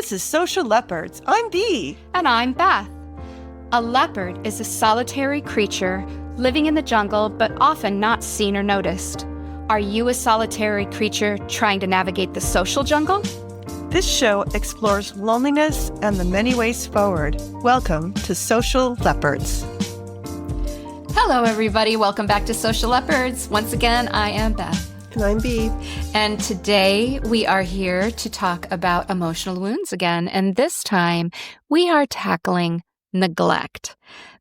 This is Social Leopards. I'm Bea. And I'm Beth. A leopard is a solitary creature living in the jungle, but often not seen or noticed. Are you a solitary creature trying to navigate the social jungle? This show explores loneliness and the many ways forward. Welcome to Social Leopards. Hello, everybody. Welcome back to Social Leopards. Once again, I am Beth. And I'm Bea. And today we are here to talk about emotional wounds again. And this time we are tackling neglect.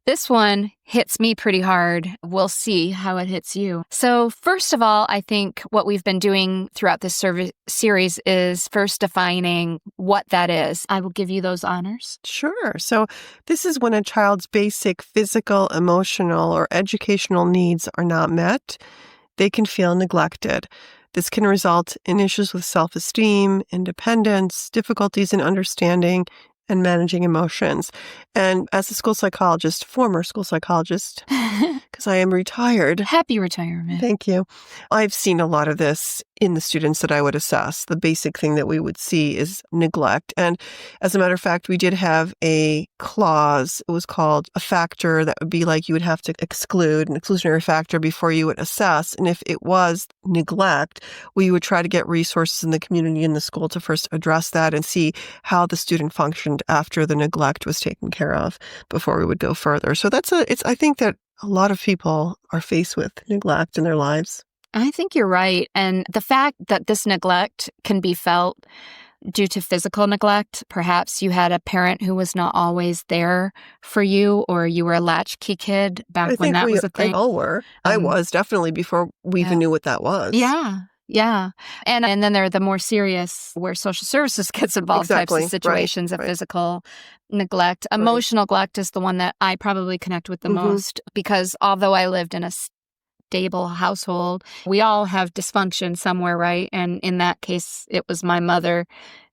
This one hits me pretty hard. We'll see how it hits you. So first of all, I think what we've been doing throughout this series is first defining what that is. I will give you those honors. Sure. So this is when a child's basic physical, emotional, or educational needs are not met. They can feel neglected. This can result in issues with self-esteem, independence, difficulties in understanding and managing emotions. And as a former school psychologist, because I am retired. Happy retirement. Thank you. I've seen a lot of this in the students that I would assess. The basic thing that we would see is neglect. And as a matter of fact, we did have a clause. It was called a factor that would be like you would have to exclude an exclusionary factor before you would assess. And if it was neglect, we would try to get resources in the community and the school to first address that and see how the student functioned after the neglect was taken care of before we would go further. So I think that a lot of people are faced with neglect in their lives. I think you're right. And the fact that this neglect can be felt due to physical neglect, perhaps you had a parent who was not always there for you, or you were a latchkey kid back when that was a thing. I all were. I was definitely before we even knew what that was. Yeah. And then there are the more serious where social services gets involved types of situations of physical neglect. Emotional neglect is the one that I probably connect with the most, because although I lived in a stable household, we all have dysfunction somewhere, right? And in that case, it was my mother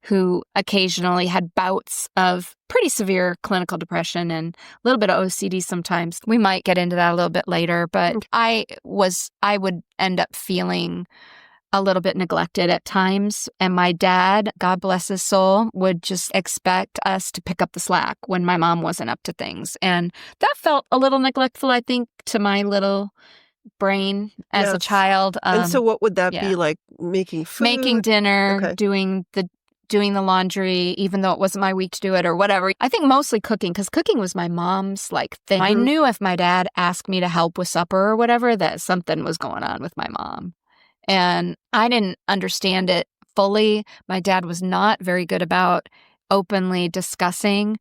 who occasionally had bouts of pretty severe clinical depression and a little bit of OCD sometimes. We might get into that a little bit later, but I would end up feeling a little bit neglected at times. And my dad, God bless his soul, would just expect us to pick up the slack when my mom wasn't up to things. And that felt a little neglectful, I think, to my little brain as a child. And so what would that be like? Making food? Making dinner, doing the laundry, even though it wasn't my week to do it or whatever. I think mostly cooking, because cooking was my mom's thing. I knew if my dad asked me to help with supper or whatever, that something was going on with my mom. And I didn't understand it fully. My dad was not very good about openly discussing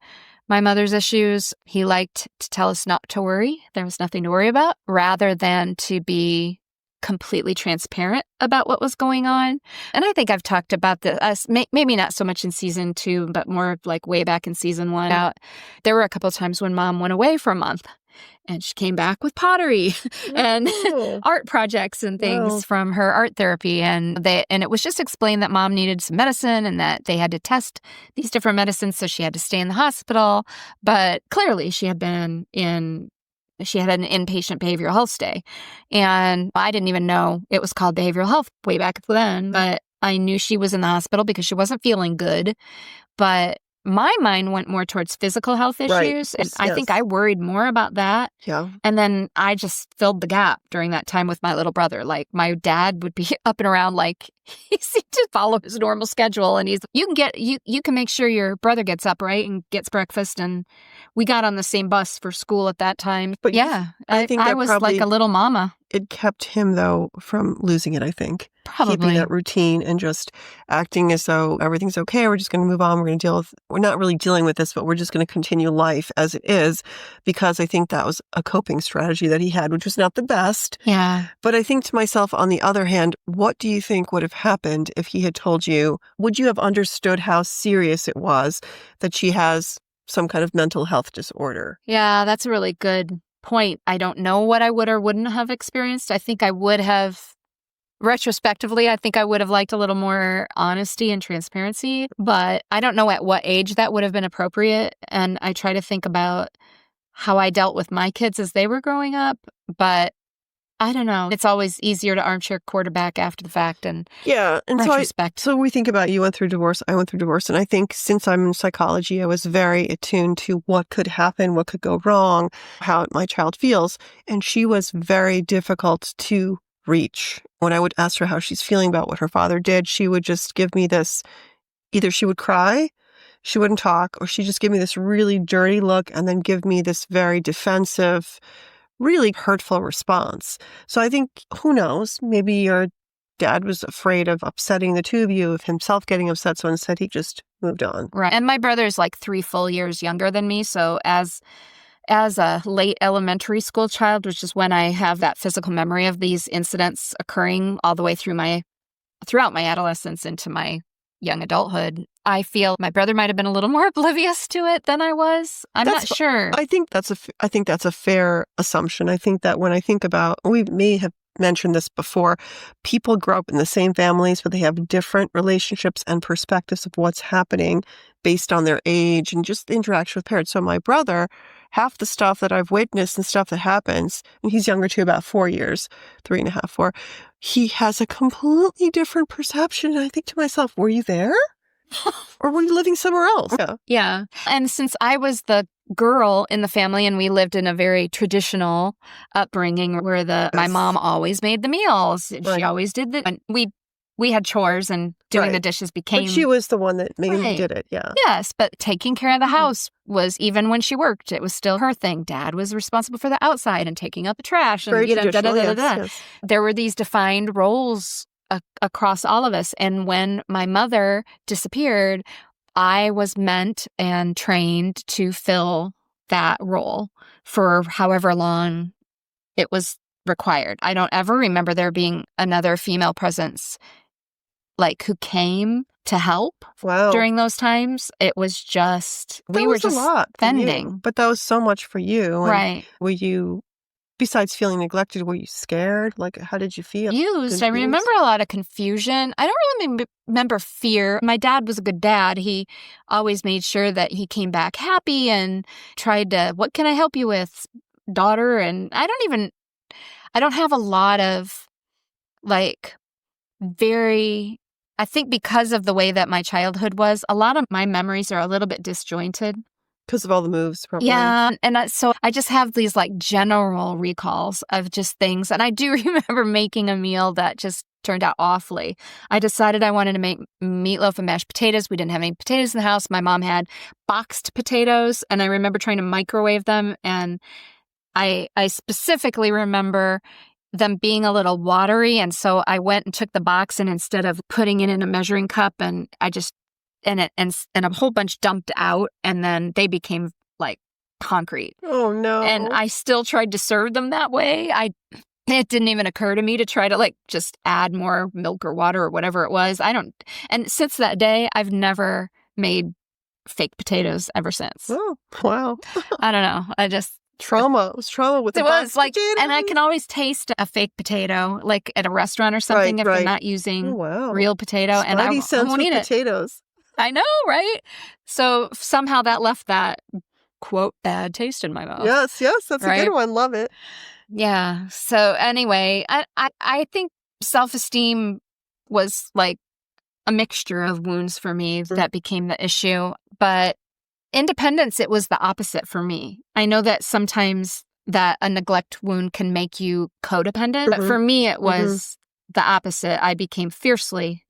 my mother's issues. He liked to tell us not to worry. There was nothing to worry about, rather than to be completely transparent about what was going on. And I think I've talked about this, maybe not so much in season 2, but more like way back in season 1. There were a couple of times when Mom went away for a month. And she came back with pottery and art projects and things from her art therapy. And it was just explained that Mom needed some medicine and that they had to test these different medicines, so she had to stay in the hospital. But clearly she had an inpatient behavioral health stay. And I didn't even know it was called behavioral health way back then, but I knew she was in the hospital because she wasn't feeling good. But my mind went more towards physical health issues. And I think I worried more about that. Yeah. And then I just filled the gap during that time with my little brother. Like, my dad would be up and around, like, he seemed to follow his normal schedule. And you can make sure your brother gets up, right, and gets breakfast. And we got on the same bus for school at that time. But I think I was like a little mama. It kept him, though, from losing it, I think. Probably. Keeping that routine and just acting as though everything's okay. We're just going to move on. We're not really dealing with this, but we're just going to continue life as it is, because I think that was a coping strategy that he had, which was not the best. Yeah. But I think to myself, on the other hand, what do you think would have happened if he had told you? Would you have understood how serious it was that she has some kind of mental health disorder? Yeah, that's a really good point. I don't know what I would or wouldn't have experienced. I think I would have, retrospectively, I think I would have liked a little more honesty and transparency, but I don't know at what age that would have been appropriate. And I try to think about how I dealt with my kids as they were growing up, but I don't know. It's always easier to armchair quarterback after the fact and Yeah. And retrospect. so we think about, you went through divorce, I went through divorce. And I think since I'm in psychology, I was very attuned to what could happen, what could go wrong, how my child feels. And she was very difficult to reach. When I would ask her how she's feeling about what her father did, she would just give me this, either she would cry, she wouldn't talk, or she just give me this really dirty look and then give me this very defensive, really hurtful response. So I think, who knows, maybe your dad was afraid of upsetting the two of you, of himself getting upset, so instead he just moved on. Right. And my brother's like 3 full years younger than me. So as a late elementary school child, which is when I have that physical memory of these incidents occurring all the way throughout my adolescence into my young adulthood, I feel my brother might have been a little more oblivious to it than I was. I'm not sure. I think that's a fair assumption. I think that when I think about, we may have mentioned this before, people grow up in the same families, but they have different relationships and perspectives of what's happening based on their age and just the interaction with parents. So my brother, half the stuff that I've witnessed and stuff that happens, and he's younger too, about 4 years, 3.5, 4, he has a completely different perception. And I think to myself, were you there? Or were you living somewhere else? Yeah. Yeah. And since I was the girl in the family and we lived in a very traditional upbringing where my mom always made the meals. Right. She always did and we had chores and doing the dishes became... But she was the one that mainly did it, yeah. Yes, but taking care of the house was, even when she worked, it was still her thing. Dad was responsible for the outside and taking out the trash. And, Very traditional, yes. There were these defined roles across all of us. And when my mother disappeared, I was meant and trained to fill that role for however long it was required. I don't ever remember there being another female presence like who came to help during those times. It was just, we were just fending. But that was so much for you. Right. Were you, besides feeling neglected, were you scared? Like, how did you feel? Confused. I remember a lot of confusion. I don't really remember fear. My dad was a good dad. He always made sure that he came back happy and tried to, what can I help you with, daughter? And I don't have a lot of I think because of the way that my childhood was, a lot of my memories are a little bit disjointed. Because of all the moves, probably. Yeah. And so I just have these general recalls of just things. And I do remember making a meal that just turned out awfully. I decided I wanted to make meatloaf and mashed potatoes. We didn't have any potatoes in the house. My mom had boxed potatoes. And I remember trying to microwave them. And I specifically remember them being a little watery. And so I went and took the box, and instead of putting it in a measuring cup, and I just, and a whole bunch dumped out, and then they became like concrete. Oh no. And I still tried to serve them that way. It didn't even occur to me to try to just add more milk or water or whatever it was. And since that day, I've never made fake potatoes ever since. Oh, wow. I don't know. Trauma. It was trauma with the boxed potatoes. And I can always taste a fake potato, like at a restaurant or something, if they're not using real potato. Spidey and I sense won't eat with potatoes. I know, right? So somehow that left that, quote, bad taste in my mouth. Yes, that's a good one. Love it. Yeah. So anyway, I think self-esteem was like a mixture of wounds for me that became the issue. But independence, it was the opposite for me. I know that sometimes that a neglect wound can make you codependent, but for me, it was the opposite. I became fiercely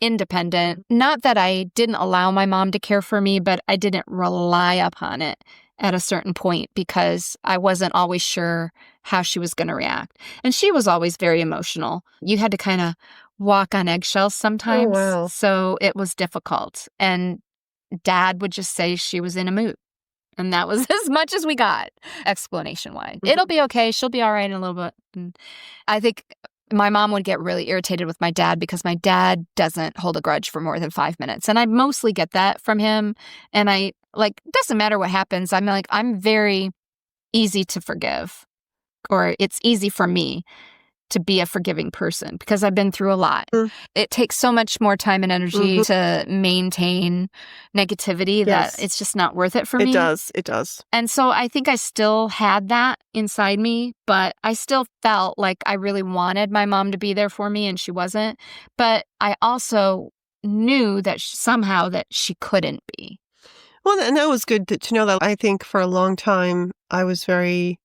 independent. Not that I didn't allow my mom to care for me, but I didn't rely upon it at a certain point because I wasn't always sure how she was going to react. And she was always very emotional. You had to kind of walk on eggshells sometimes. Oh, wow. So it was difficult. And Dad would just say she was in a mood. And that was as much as we got, explanation-wise. It'll be okay. She'll be all right in a little bit. And I think my mom would get really irritated with my dad because my dad doesn't hold a grudge for more than 5 minutes. And I mostly get that from him. And it doesn't matter what happens. I'm very easy to forgive, or it's easy for me to be a forgiving person because I've been through a lot. Mm. It takes so much more time and energy to maintain negativity that it's just not worth it for me. It does. And so I think I still had that inside me, but I still felt like I really wanted my mom to be there for me and she wasn't. But I also knew that somehow that she couldn't be. Well, and that was good to know that. I think for a long time, I was very,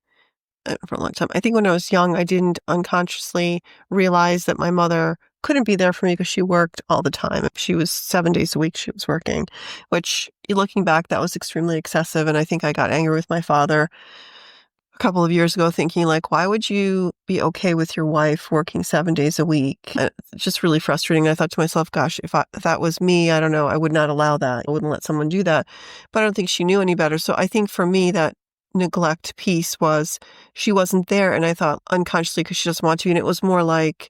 for a long time, I think when I was young, I didn't unconsciously realize that my mother couldn't be there for me because she worked all the time. She was 7 days a week she was working, which looking back, that was extremely excessive. And I think I got angry with my father a couple of years ago thinking like, why would you be okay with your wife working 7 days a week? And it's just really frustrating. I thought to myself, gosh, if that was me, I don't know, I would not allow that. I wouldn't let someone do that. But I don't think she knew any better. So I think for me, that neglect piece was she wasn't there. And I thought unconsciously because she doesn't want to. And it was more like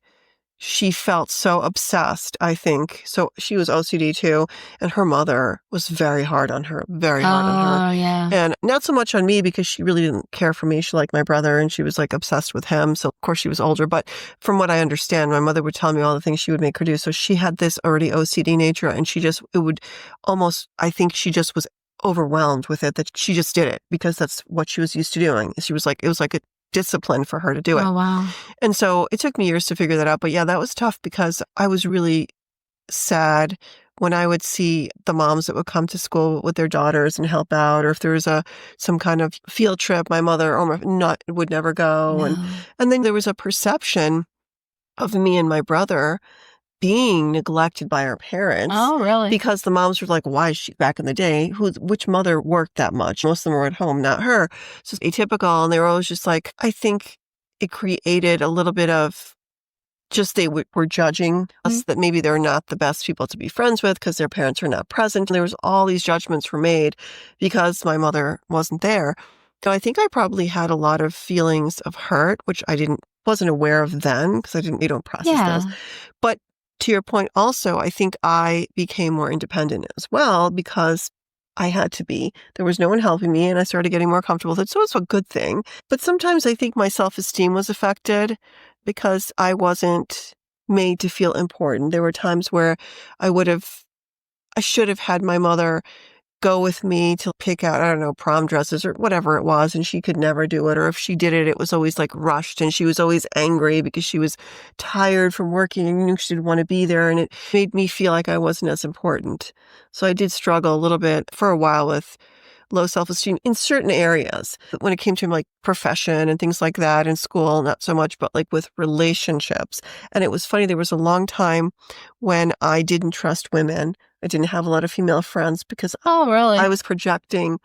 she felt so obsessed, I think. So she was OCD too. And her mother was very hard on her, very hard on her. Oh, yeah. And not so much on me because she really didn't care for me. She liked my brother and she was like obsessed with him. So of course she was older. But from what I understand, my mother would tell me all the things she would make her do. So she had this already OCD nature and it would almost, I think she just was overwhelmed with it, that she just did it because that's what she was used to doing. It was like a discipline for her to do it. Oh, wow. And so it took me years to figure that out. But yeah, that was tough because I was really sad when I would see the moms that would come to school with their daughters and help out, or if there was some kind of field trip, my mother would never go. No. And then there was a perception of me and my brother being neglected by our parents. Oh, really? Because the moms were like, why is she, back in the day, which mother worked that much? Most of them were at home, not her. So it's atypical. And they were always just like, I think it created a little bit of just they were judging us that maybe they're not the best people to be friends with because their parents are not present. And there was all these judgments were made because my mother wasn't there. So I think I probably had a lot of feelings of hurt, which wasn't aware of then because you don't process those. But to your point also, I think I became more independent as well because I had to be. There was no one helping me and I started getting more comfortable with it. So it's a good thing. But sometimes I think my self-esteem was affected because I wasn't made to feel important. There were times where I should have had my mother go with me to pick out, I don't know, prom dresses or whatever it was, and she could never do it. Or if she did it, it was always like rushed and she was always angry because she was tired from working and knew she didn't want to be there. And it made me feel like I wasn't as important. So I did struggle a little bit for a while with low self-esteem in certain areas. When it came to like profession and things like that in school, not so much, but like with relationships. And it was funny, there was a long time when I didn't trust women. I didn't have a lot of female friends because I was projecting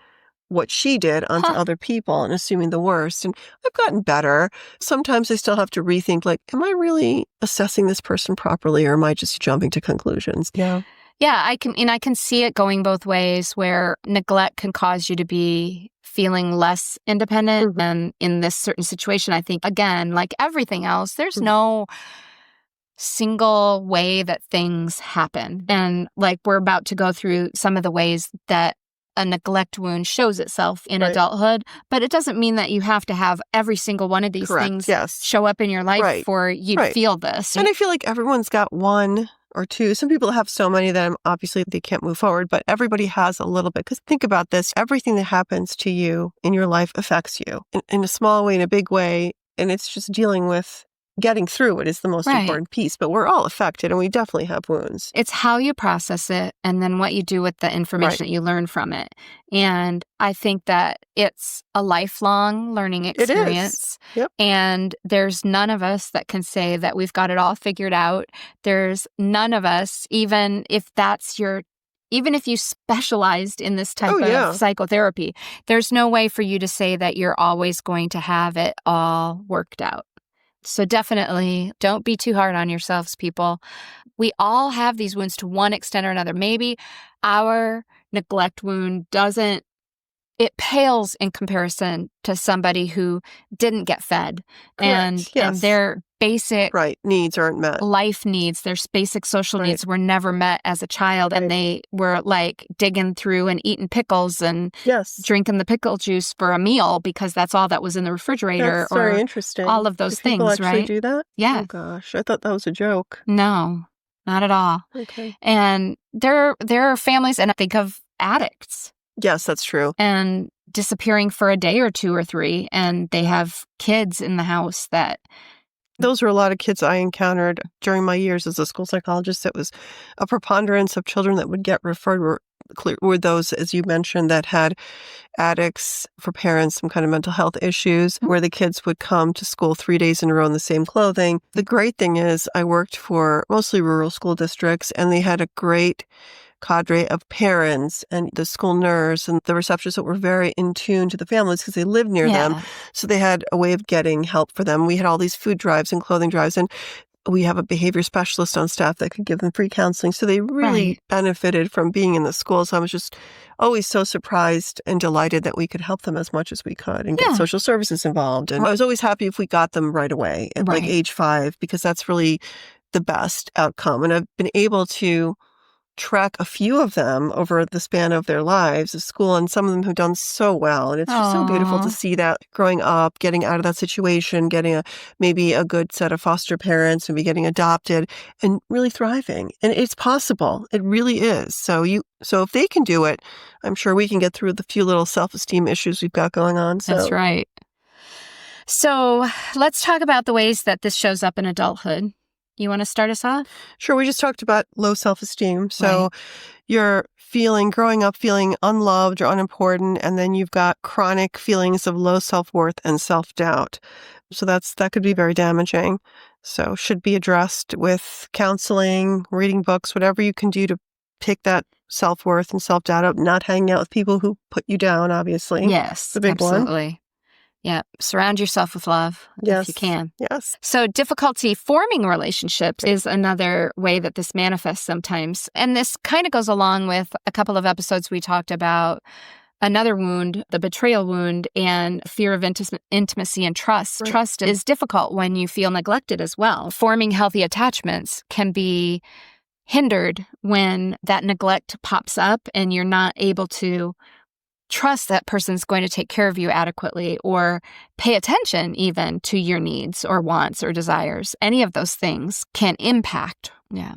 what she did onto other people and assuming the worst. And I've gotten better. Sometimes I still have to rethink, like, am I really assessing this person properly or am I just jumping to conclusions? Yeah. Yeah, I can see it going both ways where neglect can cause you to be feeling less independent. And in this certain situation, I think, again, like everything else, there's no single way that things happen. And like we're about to go through some of the ways that a neglect wound shows itself in adulthood, but it doesn't mean that you have to have every single one of these things show up in your life for you to feel this. And I feel like everyone's got one or two. Some people have so many that obviously they can't move forward, but everybody has a little bit. Because think about this, everything that happens to you in your life affects you in a small way, in a big way. And it's just dealing with getting through it is the most important piece, but we're all affected and we definitely have wounds. It's how you process it and then what you do with the information that you learn from it. And I think that it's a lifelong learning experience. It is. Yep. And there's none of us that can say that we've got it all figured out. There's none of us, even if you specialized in this type of psychotherapy, there's no way for you to say that you're always going to have it all worked out. So definitely don't be too hard on yourselves, people. We all have these wounds to one extent or another. Maybe our neglect wound it pales in comparison to somebody who didn't get fed. And they're basic needs aren't met. Life needs, their basic social needs were never met as a child. And they were like digging through and eating pickles and drinking the pickle juice for a meal because that's all that was in the refrigerator. That's very interesting. All of those things, people actually do that? Yeah. Oh, gosh. I thought that was a joke. No, not at all. Okay. And there are families, and I think of addicts. Yes, that's true. And disappearing for a day or 2 or 3, and they have kids in the house that... Those were a lot of kids I encountered during my years as a school psychologist. It was a preponderance of children that would get referred were those, as you mentioned, that had addicts for parents, some kind of mental health issues, where the kids would come to school 3 days in a row in the same clothing. The great thing is I worked for mostly rural school districts, and they had a great cadre of parents and the school nurse and the receptionists that were very in tune to the families because they lived near them. So they had a way of getting help for them. We had all these food drives and clothing drives, and we have a behavior specialist on staff that could give them free counseling. So they really benefited from being in the school. So I was just always so surprised and delighted that we could help them as much as we could and get social services involved. And I was always happy if we got them right away at like age 5, because that's really the best outcome. And I've been able to track a few of them over the span of their lives of school, and some of them have done so well. And it's just so beautiful to see that growing up, getting out of that situation, getting maybe a good set of foster parents, maybe getting adopted, and really thriving. And it's possible. It really is. So if they can do it, I'm sure we can get through the few little self-esteem issues we've got going on. So. That's right. So let's talk about the ways that this shows up in adulthood. You want to start us off? Sure. We just talked about low self-esteem. So you're growing up feeling unloved or unimportant, and then you've got chronic feelings of low self-worth and self-doubt. So that could be very damaging. So should be addressed with counseling, reading books, whatever you can do to pick that self-worth and self-doubt up, not hanging out with people who put you down, obviously. Yes, the big absolutely. One. Yeah. Surround yourself with love if you can. Yes. So difficulty forming relationships is another way that this manifests sometimes. And this kind of goes along with a couple of episodes we talked about another wound, the betrayal wound, and fear of intimacy and trust. Right. Trust is difficult when you feel neglected as well. Forming healthy attachments can be hindered when that neglect pops up and you're not able to trust that person's going to take care of you adequately or pay attention even to your needs or wants or desires. Any of those things can impact. Yeah.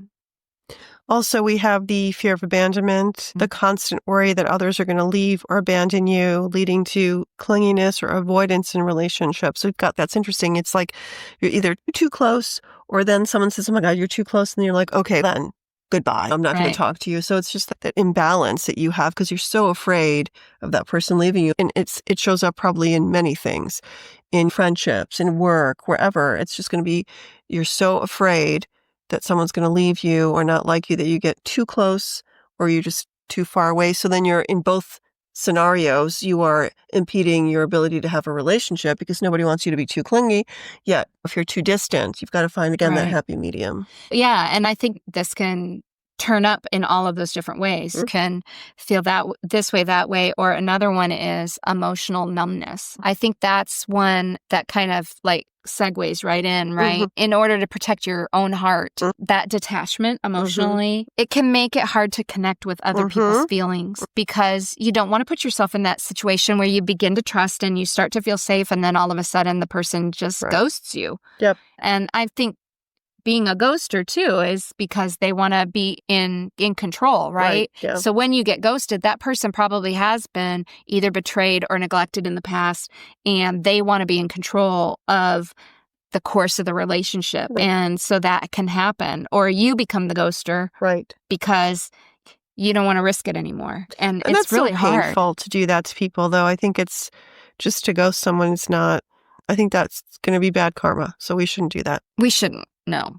Also, we have the fear of abandonment, the constant worry that others are going to leave or abandon you, leading to clinginess or avoidance in relationships. That's interesting. It's like you're either too close, or then someone says, oh my God, you're too close. And you're like, okay, then goodbye. I'm not going to talk to you. So it's just that imbalance that you have because you're so afraid of that person leaving you. And it shows up probably in many things, in friendships, in work, wherever. It's just going to be, you're so afraid that someone's going to leave you or not like you that you get too close or you're just too far away. So then you're in both scenarios, you are impeding your ability to have a relationship because nobody wants you to be too clingy. Yet, if you're too distant, you've got to find, again, that happy medium. Yeah, and I think this can turn up in all of those different ways. Mm-hmm. Can feel this way, that way, or another one is emotional numbness. I think that's one that kind of like segues right in, right? Mm-hmm. In order to protect your own heart, that detachment emotionally, it can make it hard to connect with other people's feelings because you don't want to put yourself in that situation where you begin to trust and you start to feel safe and then all of a sudden the person just ghosts you. Yep. And I think being a ghoster too is because they want to be in control, right? Yeah. So when you get ghosted, that person probably has been either betrayed or neglected in the past, and they want to be in control of the course of the relationship. Right. And so that can happen. Or you become the ghoster because you don't want to risk it anymore. And it's that's really so hard. painful to do that to people, though. I think it's just to ghost someone is not, I think that's going to be bad karma. So we shouldn't do that. We shouldn't. No.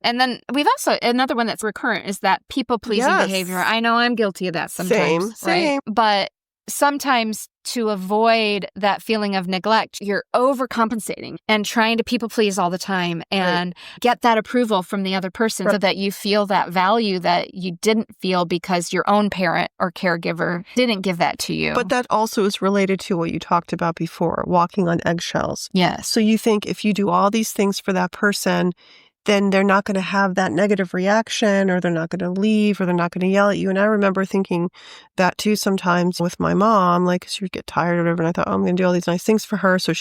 And then we've also, another one that's recurrent is that people-pleasing behavior. I know I'm guilty of that sometimes. Same. Right? But sometimes to avoid that feeling of neglect, you're overcompensating and trying to people please all the time and get that approval from the other person so that you feel that value that you didn't feel because your own parent or caregiver didn't give that to you. But that also is related to what you talked about before, walking on eggshells. Yes. So you think if you do all these things for that person, then they're not going to have that negative reaction, or they're not going to leave, or they're not going to yell at you. And I remember thinking that too sometimes with my mom, like she would get tired or whatever. And I thought, oh, I'm going to do all these nice things for her. So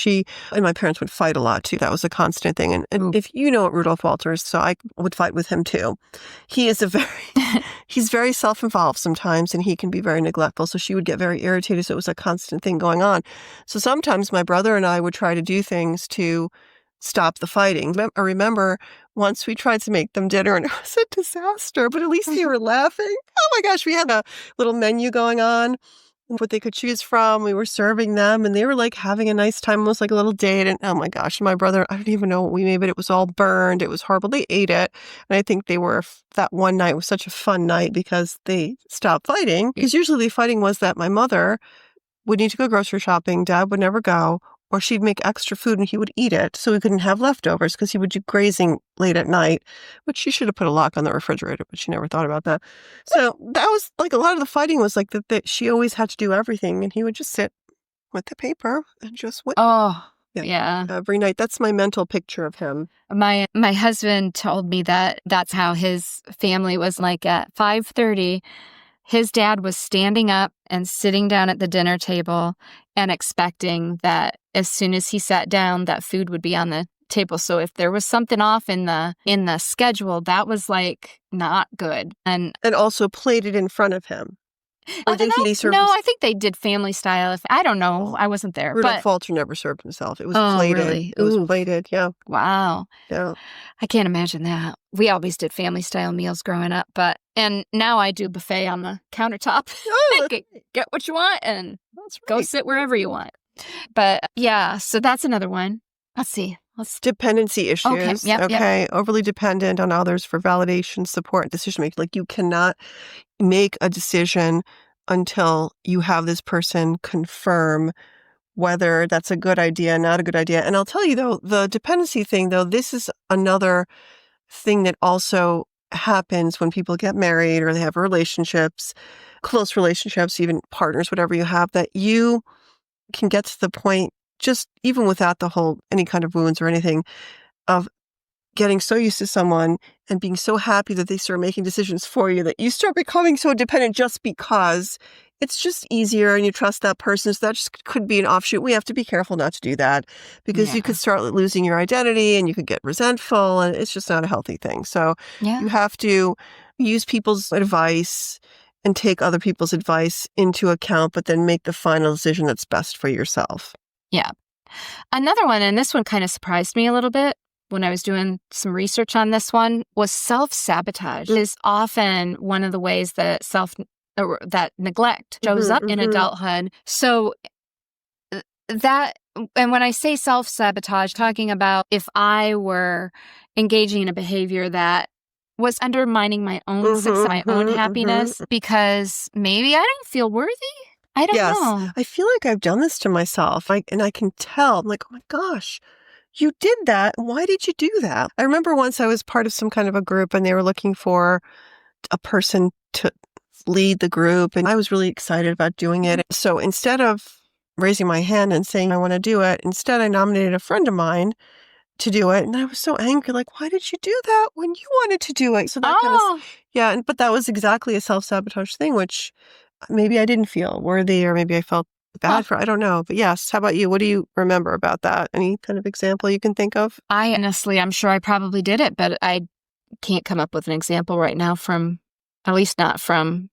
and my parents would fight a lot too. That was a constant thing. And if you know Rudolph Walters, so I would fight with him too. He is he's very self-involved sometimes, and he can be very neglectful. So she would get very irritated. So it was a constant thing going on. So sometimes my brother and I would try to do things to stop the fighting. I remember once we tried to make them dinner and it was a disaster, but at least they were laughing. Oh my gosh, we had a little menu going on, what they could choose from. We were serving them and they were like having a nice time, almost like a little date. And oh my gosh, my brother, I don't even know what we made, but it was all burned. It was horrible. They ate it. And I think that one night was such a fun night because they stopped fighting. Because usually the fighting was that my mother would need to go grocery shopping. Dad would never go. Or she'd make extra food and he would eat it so we couldn't have leftovers because he would do grazing late at night, which she should have put a lock on the refrigerator, but she never thought about that. So that was like a lot of the fighting was like that she always had to do everything and he would just sit with the paper and just wait. Oh, yeah. Every night. That's my mental picture of him. My husband told me that that's how his family was. Like at 5:30, his dad was standing up and sitting down at the dinner table and expecting that as soon as he sat down, that food would be on the table. So if there was something off in the schedule, that was like not good. And also plated in front of him. Or did he serve? No, I think they did family style. I don't know. I wasn't there. Rudolph Walter never served himself. It was plated. Really? It was plated, yeah. Wow. Yeah. I can't imagine that. We always did family style meals growing up, and now I do buffet on the countertop. Oh, get what you want and go sit wherever you want. But yeah, so that's another one. Let's see. Dependency issues. Okay. Yep. Overly dependent on others for validation, support, and decision making. Like you cannot make a decision until you have this person confirm whether that's a good idea, not a good idea. And I'll tell you though, the dependency thing though, this is another thing that also happens when people get married or they have relationships, close relationships, even partners, whatever you have, that you can get to the point, just even without any kind of wounds or anything, of getting so used to someone and being so happy that they start making decisions for you that you start becoming so dependent just because it's just easier and you trust that person. So that just could be an offshoot. We have to be careful not to do that because you could start losing your identity and you could get resentful and it's just not a healthy thing. So you have to use people's advice and take other people's advice into account, but then make the final decision that's best for yourself. Yeah. Another one, and this one kind of surprised me a little bit when I was doing some research on this one, was self-sabotage. It is often one of the ways that that neglect shows up in adulthood. So and when I say self-sabotage, talking about if I were engaging in a behavior that was undermining my own success, my own happiness, because maybe I don't feel worthy. I don't know. I feel like I've done this to myself. And I can tell, I'm like, oh my gosh, you did that. Why did you do that? I remember once I was part of some kind of a group and they were looking for a person to lead the group. And I was really excited about doing it. So instead of raising my hand and saying, I want to do it, instead I nominated a friend of mine to do it. And I was so angry, like, why did you do that when you wanted to do it? So that but that was exactly a self-sabotage thing, which maybe I didn't feel worthy or maybe I felt bad for, I don't know. But yes, how about you? What do you remember about that? Any kind of example you can think of? I'm sure I probably did it, but I can't come up with an example right now at least not from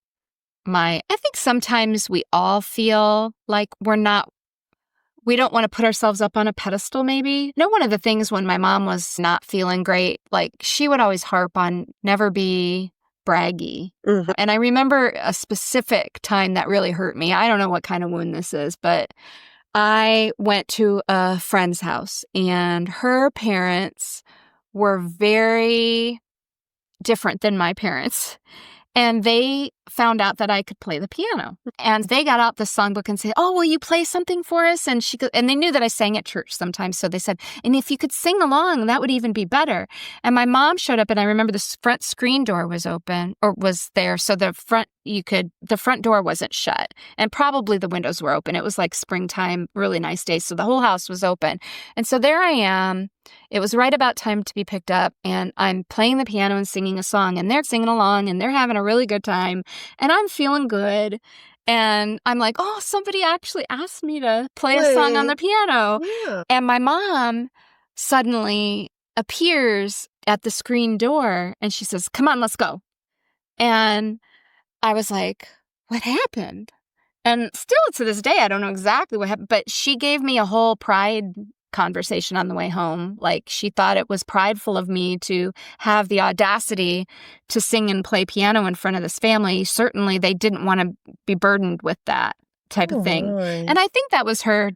I think sometimes we all feel like we don't want to put ourselves up on a pedestal, maybe. One of the things when my mom was not feeling great, like she would always harp on never be braggy. And I remember a specific time that really hurt me. I don't know what kind of wound this is, but I went to a friend's house and her parents were very different than my parents. And they found out that I could play the piano. And they got out the songbook and said, "Oh, will you play something for us?" And and they knew that I sang at church sometimes. So they said, "And if you could sing along, that would even be better." And my mom showed up, and I remember the front screen door was open or was there. So the front door wasn't shut, and probably the windows were open. It was like springtime, really nice day. So the whole house was open. And so there I am. It was right about time to be picked up, and I'm playing the piano and singing a song, and they're singing along, and they're having a really good time, and I'm feeling good. And I'm like, oh, somebody actually asked me to play a song on the piano. Yeah. And my mom suddenly appears at the screen door, and she says, "Come on, let's go." And I was like, what happened? And still to this day, I don't know exactly what happened, but she gave me a whole pride conversation on the way home. Like, she thought it was prideful of me to have the audacity to sing and play piano in front of this family. Certainly, they didn't want to be burdened with that type of thing. Right. And I think that was her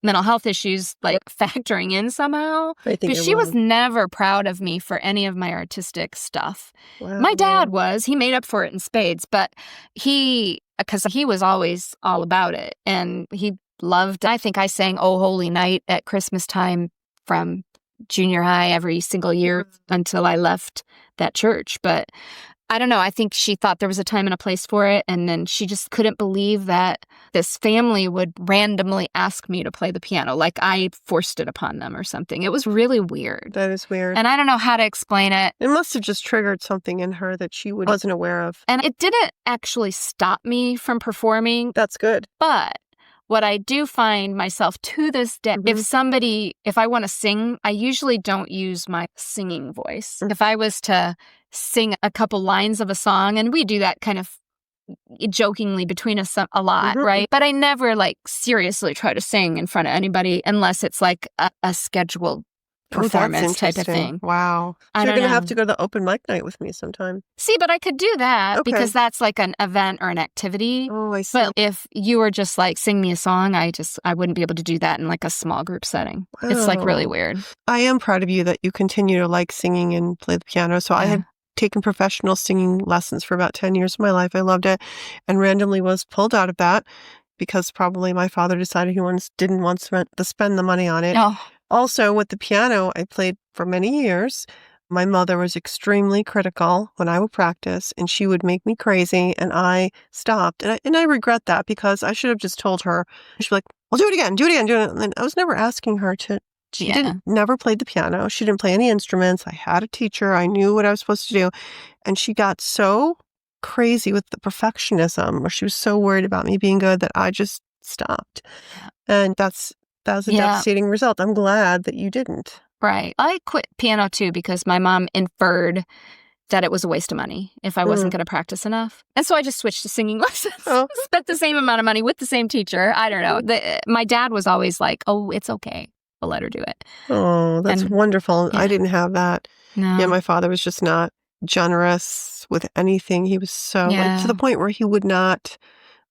mental health issues, like, factoring in somehow. I think Because she was never proud of me for any of my artistic stuff. Wow. My dad was. He made up for it in spades, but because he was always all about it, and he loved, I think I sang "Oh Holy Night" at Christmas time from junior high every single year until I left that church. But I don't know, I think she thought there was a time and a place for it, and then she just couldn't believe that this family would randomly ask me to play the piano, like I forced it upon them or something. It was really weird. That is weird. And I don't know how to explain it. It must have just triggered something in her that she wasn't aware of. And it didn't actually stop me from performing. That's good. But what I do find myself to this day, if I want to sing, I usually don't use my singing voice. If I was to sing a couple lines of a song, and we do that kind of jokingly between us a lot, right? But I never seriously try to sing in front of anybody unless it's like a scheduled performance type of thing. Wow. So you're going to have to go to the open mic night with me sometime. See, but I could do that because that's like an event or an activity. Oh, I see. But if you were just like, sing me a song, I wouldn't be able to do that in like a small group setting. Wow. It's like really weird. I am proud of you that you continue to like singing and play the piano. So I had taken professional singing lessons for about 10 years of my life. I loved it, and randomly was pulled out of that because probably my father decided he didn't want to spend the money on it. Oh. Also, with the piano, I played for many years. My mother was extremely critical when I would practice, and she would make me crazy, and I stopped. And I regret that because I should have just told her. She'd be like, well, do it again, do it again, do it. And I was never asking her to. She never played the piano. She didn't play any instruments. I had a teacher. I knew what I was supposed to do. And she got so crazy with the perfectionism, or she was so worried about me being good, that I just stopped. And that was a devastating result. I'm glad that you didn't. Right. I quit piano too because my mom inferred that it was a waste of money if I wasn't going to practice enough. And so I just switched to singing lessons. Spent the same amount of money with the same teacher. I don't know. My dad was always like, oh, it's okay. I'll let her do it. Oh, that's wonderful. Yeah. I didn't have that. No. Yeah, my father was just not generous with anything. He was so, to the point where he would not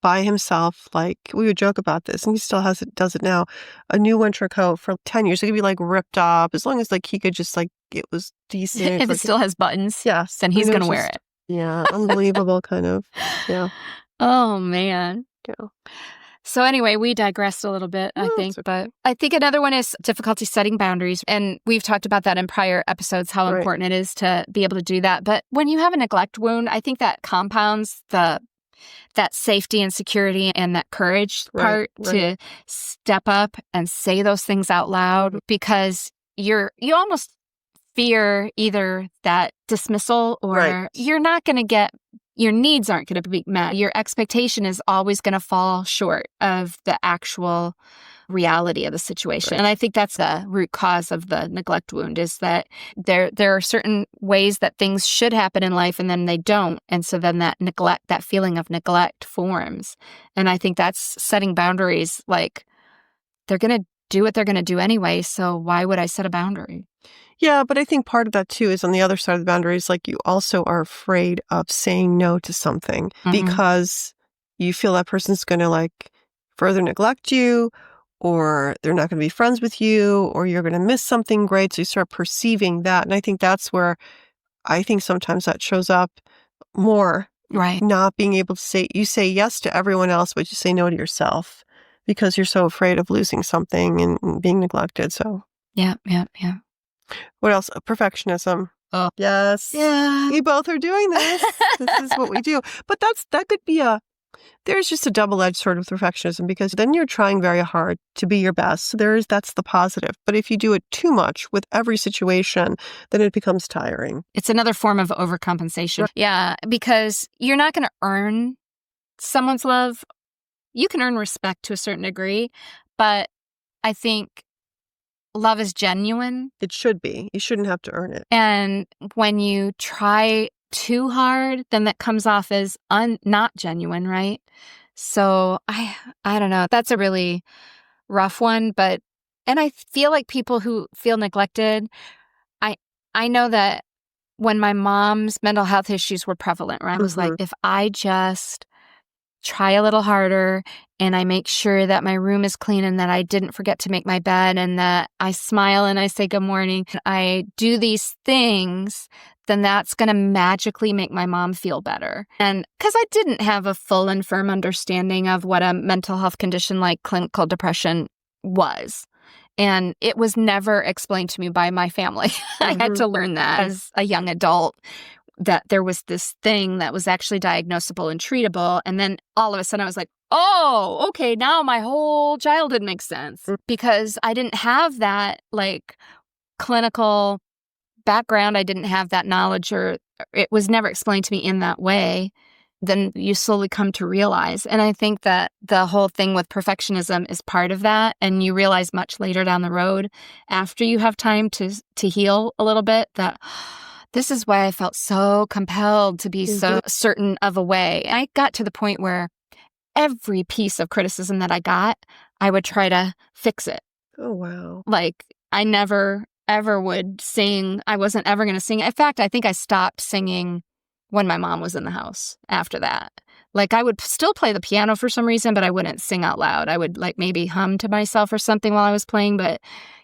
buy himself, like, we would joke about this, and he still does it now, a new winter coat for 10 years. It could be like ripped up, as long as like he could just like, it was decent. If it still has buttons, yes, then he's going to wear it. Yeah, unbelievable kind of. Yeah. Oh, man. Yeah. So anyway, we digressed a little bit, I think. But I think another one is difficulty setting boundaries. And we've talked about that in prior episodes, how important it is to be able to do that. But when you have a neglect wound, I think that compounds that safety and security and that courage part to step up and say those things out loud, because you almost fear either that dismissal or you're not going to get, your needs aren't going to be met. Your expectation is always going to fall short of the actual reality of the situation. And I think that's the root cause of the neglect wound, is that there are certain ways that things should happen in life and then they don't. And so then that feeling of neglect forms. And I think that's setting boundaries. Like, they're going to do what they're going to do anyway. So why would I set a boundary? Yeah, but I think part of that too is on the other side of the boundaries, like, you also are afraid of saying no to something because you feel that person's going to like further neglect you, or they're not going to be friends with you, or you're going to miss something great. So you start perceiving that. And I think that's where I think sometimes that shows up more Right. Not being able to you say yes to everyone else, but you say no to yourself because you're so afraid of losing something and being neglected. So, Yeah. what else? Perfectionism. Oh. Yes. Yeah. We both are doing this. This is what we do. But that could be there's just a double-edged sort of perfectionism because then you're trying very hard to be your best. So that's the positive. But if you do it too much with every situation, then it becomes tiring. It's another form of overcompensation. Right. Yeah, because you're not going to earn someone's love. You can earn respect to a certain degree, but I think love is genuine. It should be. You shouldn't have to earn it. And when you try too hard, then that comes off as not genuine, right? So I don't know. That's a really rough one, and I feel like people who feel neglected, I know that when my mom's mental health issues were prevalent, right? I was like, if I just try a little harder and I make sure that my room is clean and that I didn't forget to make my bed and that I smile and I say good morning, I do these things, then that's going to magically make my mom feel better. And because I didn't have a full and firm understanding of what a mental health condition like clinical depression was. And it was never explained to me by my family. I had to learn that as a young adult, that there was this thing that was actually diagnosable and treatable. And then all of a sudden I was like, oh, okay, now my whole childhood makes sense. Because I didn't have that like clinical background. I didn't have that knowledge, or it was never explained to me in that way. Then you slowly come to realize. And I think that the whole thing with perfectionism is part of that. And you realize much later down the road, after you have time to heal a little bit, that this is why I felt so compelled to be so certain of a way. I got to the point where every piece of criticism that I got, I would try to fix it. Oh, wow. Like, I never, ever would sing. I wasn't ever going to sing. In fact, I think I stopped singing when my mom was in the house after that. Like, I would still play the piano for some reason, but I wouldn't sing out loud. I would like maybe hum to myself or something while I was playing. But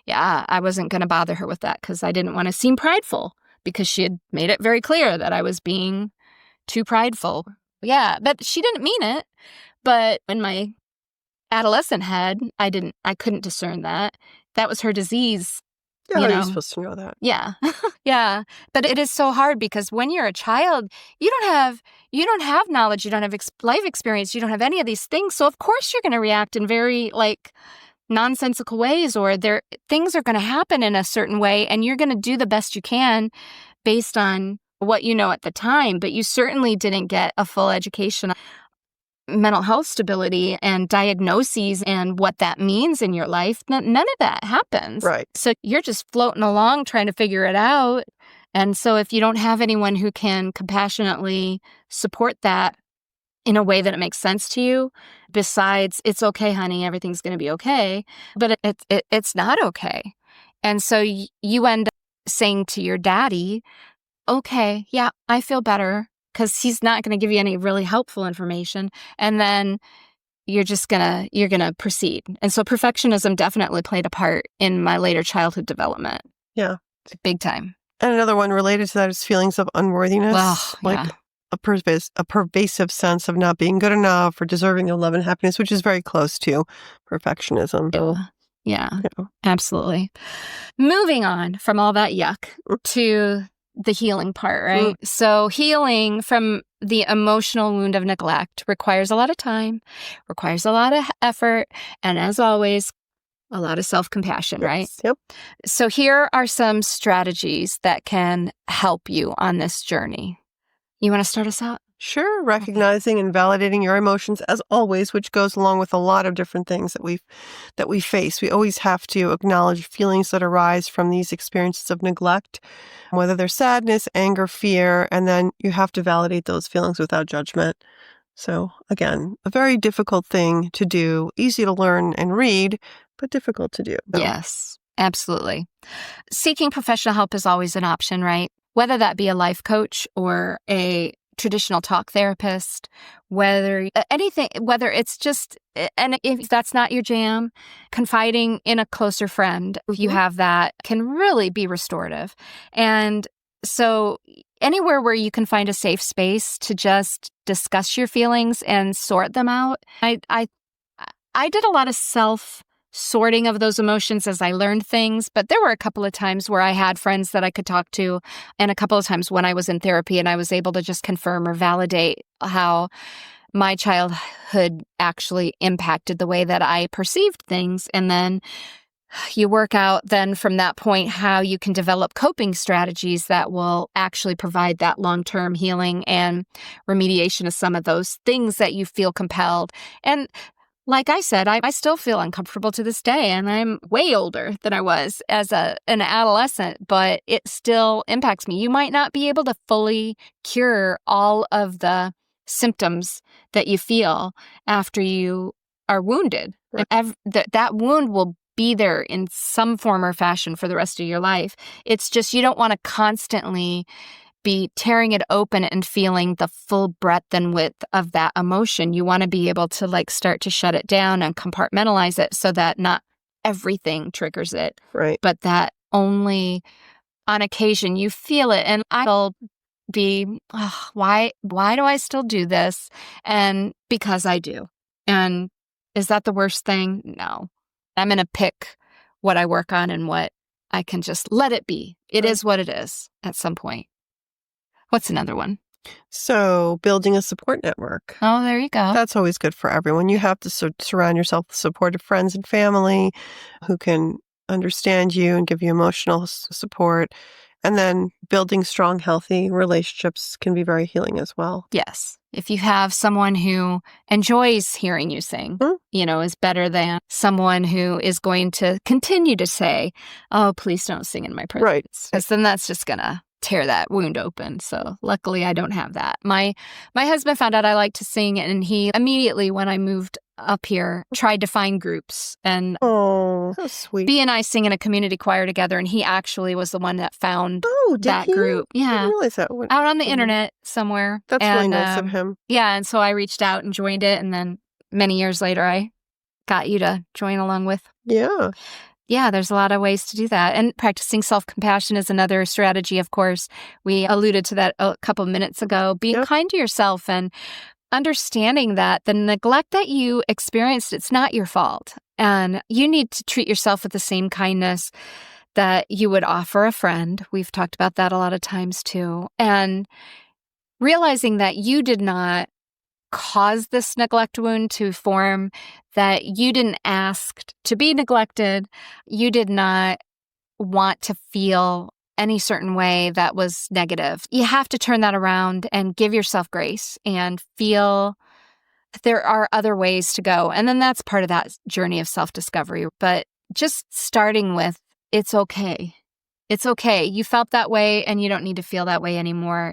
yeah, I wasn't going to bother her with that because I didn't want to seem prideful, because she had made it very clear that I was being too prideful. Yeah, but she didn't mean it. But in my adolescent head, I couldn't discern that. That was her disease. Yeah, how are you supposed to know that? Yeah. Yeah. But it is so hard because when you're a child, you don't have knowledge, you don't have life experience, you don't have any of these things. So of course you're going to react in very like nonsensical ways, or things are going to happen in a certain way, and you're going to do the best you can based on what you know at the time. But you certainly didn't get a full education on mental health stability and diagnoses and what that means in your life. None of that happens. Right. So you're just floating along trying to figure it out. And so if you don't have anyone who can compassionately support that in a way that it makes sense to you, besides, it's okay, honey, everything's going to be okay, but it's not okay. And so you end up saying to your daddy, okay, yeah, I feel better, because he's not going to give you any really helpful information. And then you're going to proceed. And so perfectionism definitely played a part in my later childhood development. Yeah. Big time. And another one related to that is feelings of unworthiness. Oh, like yeah. a pervasive sense of not being good enough or deserving of love and happiness, which is very close to perfectionism. Yeah, absolutely. Moving on from all that yuck to the healing part, right? So healing from the emotional wound of neglect requires a lot of time, requires a lot of effort, and as always, a lot of self-compassion, right? Yep. So here are some strategies that can help you on this journey. You want to start us out? Sure. Recognizing and validating your emotions, as always, which goes along with a lot of different things that we face. We always have to acknowledge feelings that arise from these experiences of neglect, whether they're sadness, anger, fear, and then you have to validate those feelings without judgment. So again, a very difficult thing to do, easy to learn and read, but difficult to do. So. Yes, absolutely. Seeking professional help is always an option, right? Whether that be a life coach or a traditional talk therapist, whether it's just, and if that's not your jam, confiding in a closer friend, if you have that, can really be restorative. And so anywhere where you can find a safe space to just discuss your feelings and sort them out. I did a lot of sorting of those emotions as I learned things, but there were a couple of times where I had friends that I could talk to, and a couple of times when I was in therapy and I was able to just confirm or validate how my childhood actually impacted the way that I perceived things. And then you work out then from that point how you can develop coping strategies that will actually provide that long-term healing and remediation of some of those things that you feel compelled. And like I said, I still feel uncomfortable to this day, and I'm way older than I was as an adolescent, but it still impacts me. You might not be able to fully cure all of the symptoms that you feel after you are wounded. Right. That wound will be there in some form or fashion for the rest of your life. It's just you don't want to constantly be tearing it open and feeling the full breadth and width of that emotion. You want to be able to start to shut it down and compartmentalize it so that not everything triggers it, Right. but that only on occasion you feel it. And I'll be, why do I still do this? And because I do. And is that the worst thing? No. I'm going to pick what I work on and what I can just let it be. It is what it is at some point. What's another one? So building a support network. Oh, there you go. That's always good for everyone. You have to surround yourself with supportive friends and family who can understand you and give you emotional support. And then building strong, healthy relationships can be very healing as well. Yes. If you have someone who enjoys hearing you sing, is better than someone who is going to continue to say, oh, please don't sing in my presence. Right. Because then that's just going to tear that wound open. So luckily I don't have that. My husband found out I like to sing, and he immediately, when I moved up here, tried to find groups. And oh, so sweet. Bea and I sing in a community choir together, and he actually was the one that found that group. I Yeah. didn't realize that. Out on the internet somewhere. That's really nice of him. Yeah. And so I reached out and joined it. And then many years later, I got you to join along with. Yeah. Yeah, there's a lot of ways to do that. And practicing self-compassion is another strategy, of course. We alluded to that a couple of minutes ago. Being kind to yourself and understanding that the neglect that you experienced, it's not your fault. And you need to treat yourself with the same kindness that you would offer a friend. We've talked about that a lot of times too. And realizing that you did not cause this neglect wound to form, that you didn't ask to be neglected, you did not want to feel any certain way that was negative. You have to turn that around and give yourself grace and feel there are other ways to go. And then that's part of that journey of self-discovery. But just starting with, it's okay. It's okay. You felt that way and you don't need to feel that way anymore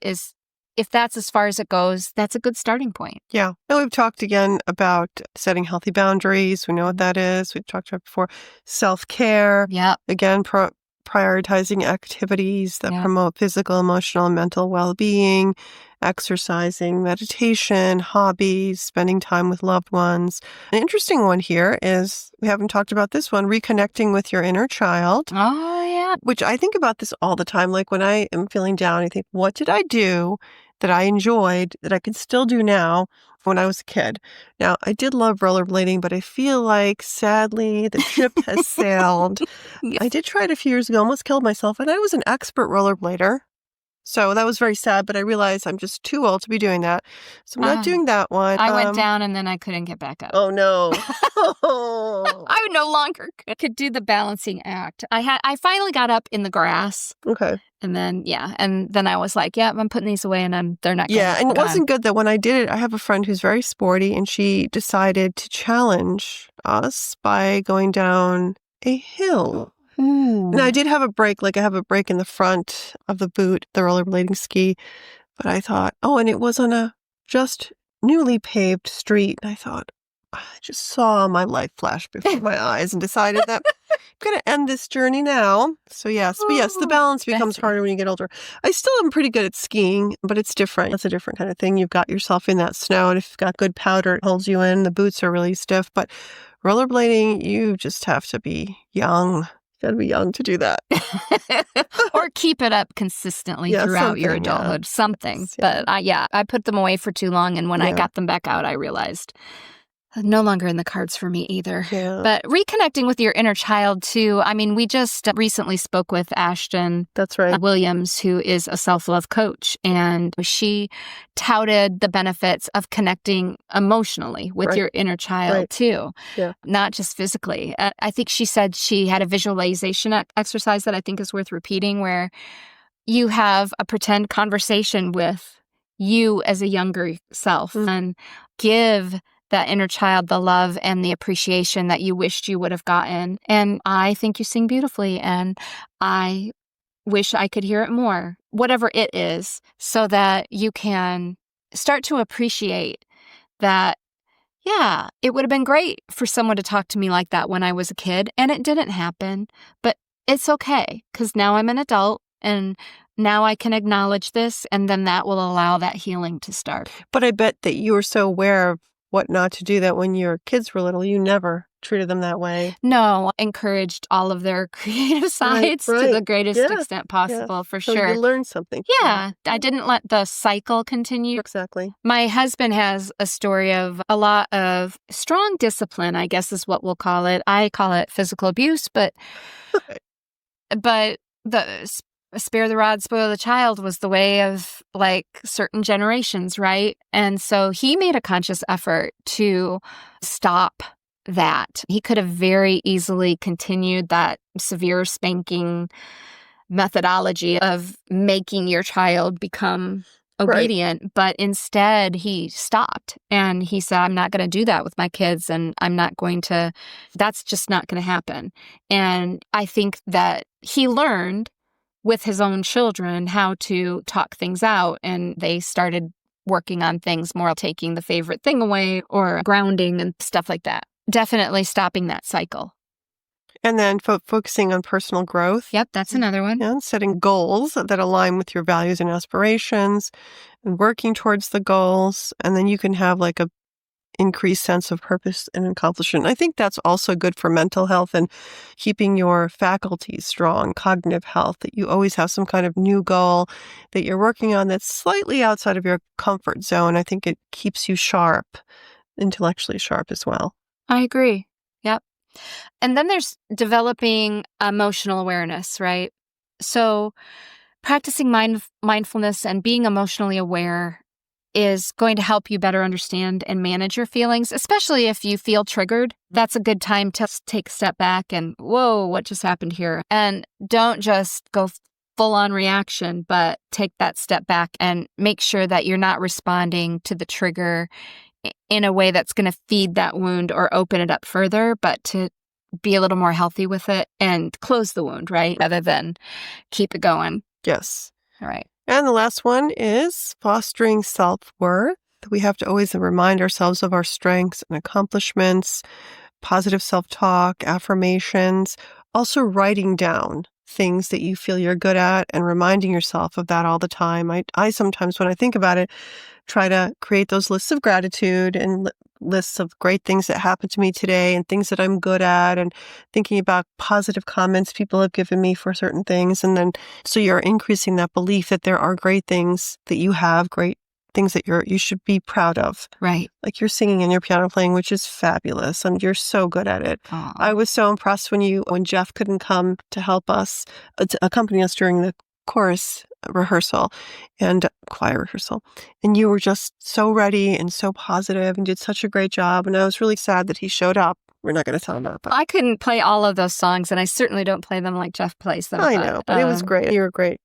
if that's as far as it goes, that's a good starting point. Yeah. And we've talked again about setting healthy boundaries. We know what that is. We've talked about before. Self-care. Yeah. Again, prioritizing activities that promote physical, emotional, and mental well-being, exercising, meditation, hobbies, spending time with loved ones. An interesting one here is, we haven't talked about this one, reconnecting with your inner child. Oh, yeah. Which I think about this all the time. Like when I am feeling down, I think, what did I do that I enjoyed that I could still do now when I was a kid? Now, I did love rollerblading, but I feel like, sadly, the ship has sailed. Yes. I did try it a few years ago, almost killed myself, and I was an expert rollerblader. So that was very sad, but I realized I'm just too old to be doing that. So I'm not doing that one. I went down and then I couldn't get back up. Oh, no. I no longer could do the balancing act. I finally got up in the grass. Okay. And then, and then I was like, I'm putting these away and they're not going to Yeah, and it wasn't good that when I did it, I have a friend who's very sporty, and she decided to challenge us by going down a hill. And I did have a break, I have a break in the front of the boot, the rollerblading ski, but I thought, and it was on a just newly paved street, and I thought, I just saw my life flash before my eyes and decided that I'm going to end this journey now. So yes, but yes, the balance becomes harder when you get older. I still am pretty good at skiing, but it's different. It's a different kind of thing. You've got yourself in that snow, and if you've got good powder, it holds you in. The boots are really stiff, but rollerblading, you just have to be young. Got to be young to do that. Or keep it up consistently throughout your adulthood. Something. But I put them away for too long. And when I got them back out, I realized no longer in the cards for me either. Yeah. But reconnecting with your inner child, too. I mean, we just recently spoke with Ashton That's right. Williams, who is a self-love coach. And she touted the benefits of connecting emotionally with your inner child, too. Yeah. Not just physically. I think she said she had a visualization exercise that I think is worth repeating, where you have a pretend conversation with you as a younger self and give that inner child the love and the appreciation that you wished you would have gotten. And I think you sing beautifully, and I wish I could hear it more, whatever it is, so that you can start to appreciate that, it would have been great for someone to talk to me like that when I was a kid, and it didn't happen, but it's okay, because now I'm an adult, and now I can acknowledge this, and then that will allow that healing to start. But I bet that you were so aware of what not to do that when your kids were little, you never treated them that way. No, encouraged all of their creative sides to the greatest extent possible, for so sure. You learned something. Yeah, I didn't let the cycle continue. Exactly. My husband has a story of a lot of strong discipline, I guess is what we'll call it. I call it physical abuse, but the spare the rod, spoil the child was the way of like certain generations, right? And so he made a conscious effort to stop that. He could have very easily continued that severe spanking methodology of making your child become obedient, but instead he stopped and he said, I'm not going to do that with my kids, and that's just not going to happen. And I think that he learned with his own children how to talk things out, and they started working on things more, taking the favorite thing away or grounding and stuff like that. Definitely stopping that cycle. And then focusing on personal growth. Yep, that's another one. And setting goals that align with your values and aspirations and working towards the goals. And then you can have like a increased sense of purpose and accomplishment. I think that's also good for mental health and keeping your faculties strong, cognitive health, that you always have some kind of new goal that you're working on that's slightly outside of your comfort zone. I think it keeps you sharp, intellectually sharp as well. I agree. Yep. And then there's developing emotional awareness, right? So practicing mindfulness and being emotionally aware is going to help you better understand and manage your feelings, especially if you feel triggered. That's a good time to take a step back and, whoa, what just happened here? And don't just go full-on reaction, but take that step back and make sure that you're not responding to the trigger in a way that's going to feed that wound or open it up further, but to be a little more healthy with it and close the wound, right? Rather than keep it going. Yes. All right. And the last one is fostering self-worth. We have to always remind ourselves of our strengths and accomplishments, positive self-talk, affirmations, also writing down things that you feel you're good at and reminding yourself of that all the time. I sometimes, when I think about it, try to create those lists of gratitude and lists of great things that happened to me today and things that I'm good at, and thinking about positive comments people have given me for certain things. And then, so you're increasing that belief that there are great things that you have, great things that you should be proud of. Right. Like your singing and your piano playing, which is fabulous. And you're so good at it. Aww. I was so impressed when Jeff couldn't come to help us, to accompany us during the chorus rehearsal and choir rehearsal. And you were just so ready and so positive and did such a great job. And I was really sad that he showed up. We're not going to tell him that. But I couldn't play all of those songs, and I certainly don't play them like Jeff plays them. I know, but it was great. You were great.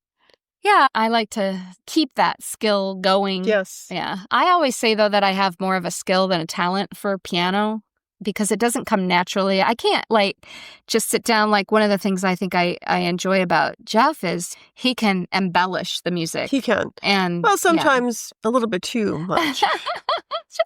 Yeah, I like to keep that skill going. Yes. Yeah. I always say, though, that I have more of a skill than a talent for piano because it doesn't come naturally. I can't, just sit down. One of the things I think I enjoy about Jeff is he can embellish the music. He can. And sometimes a little bit too much.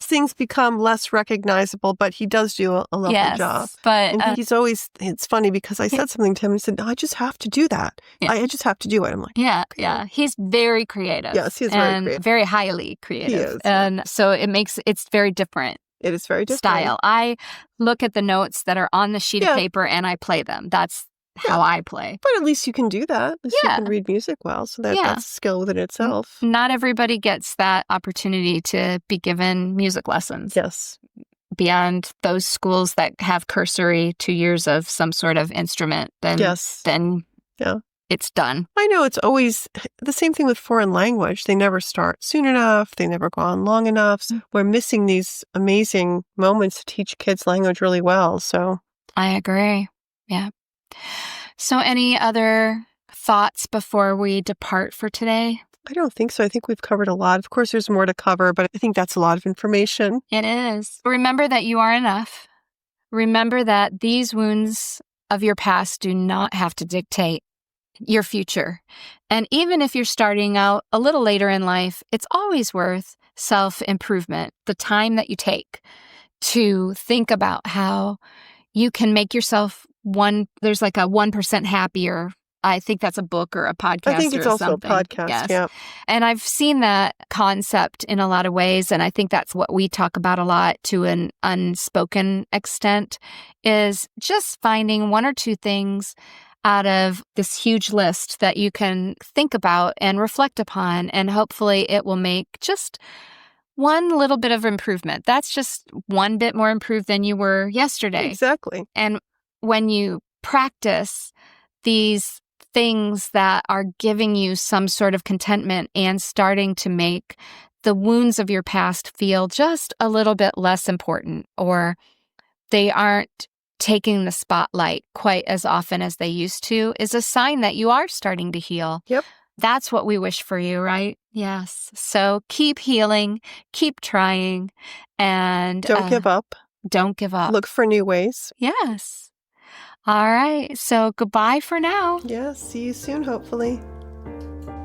Things become less recognizable, but he does do a lovely job. But and he's always, it's funny because I said something to him and he said, no, I just have to do that. Yeah. I just have to do it. I'm like, yeah. He's very creative. Yes, he's very creative. Very highly creative. He is. And so it's very different. It is very different. Style. I look at the notes that are on the sheet of paper and I play them. That's how I play. But at least you can do that. At least you Yeah. can read music well. So that's a skill within itself. Not everybody gets that opportunity to be given music lessons. Yes. Beyond those schools that have cursory 2 years of some sort of instrument, then it's done. I know it's always the same thing with foreign language. They never start soon enough. They never go on long enough. So we're missing these amazing moments to teach kids language really well. So I agree. Yeah. So any other thoughts before we depart for today? I don't think so. I think we've covered a lot. Of course, there's more to cover, but I think that's a lot of information. It is. Remember that you are enough. Remember that these wounds of your past do not have to dictate your future. And even if you're starting out a little later in life, it's always worth self-improvement, the time that you take to think about how you can make yourself there's like a 1% happier. I think that's a book or a podcast. I think it's also something. a podcast. Yes. Yeah. And I've seen that concept in a lot of ways. And I think that's what we talk about a lot to an unspoken extent, is just finding one or two things out of this huge list that you can think about and reflect upon. And hopefully it will make just one little bit of improvement. That's just one bit more improved than you were yesterday. Exactly. And when you practice these things that are giving you some sort of contentment and starting to make the wounds of your past feel just a little bit less important, or they aren't taking the spotlight quite as often as they used to, is a sign that you are starting to heal. Yep. That's what we wish for you, right? Yes. So keep healing, keep trying, and don't give up. Don't give up. Look for new ways. Yes. All right. So goodbye for now. Yes. See you soon, hopefully.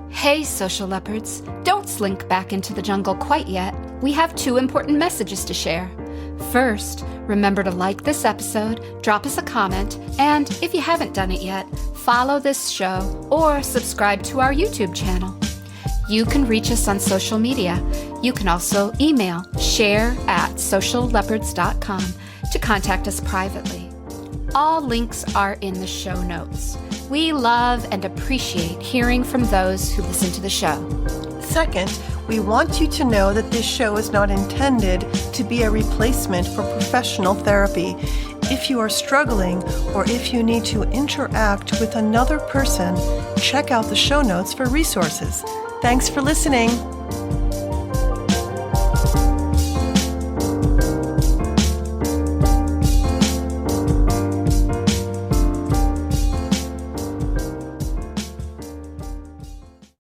Hey, Social Leopards. Don't slink back into the jungle quite yet. We have 2 important messages to share. First, remember to like this episode, drop us a comment, and if you haven't done it yet, follow this show or subscribe to our YouTube channel. You can reach us on social media. You can also email share@socialleopards.com to contact us privately. All links are in the show notes. We love and appreciate hearing from those who listen to the show. Second, we want you to know that this show is not intended to be a replacement for professional therapy. If you are struggling or if you need to interact with another person, check out the show notes for resources. Thanks for listening.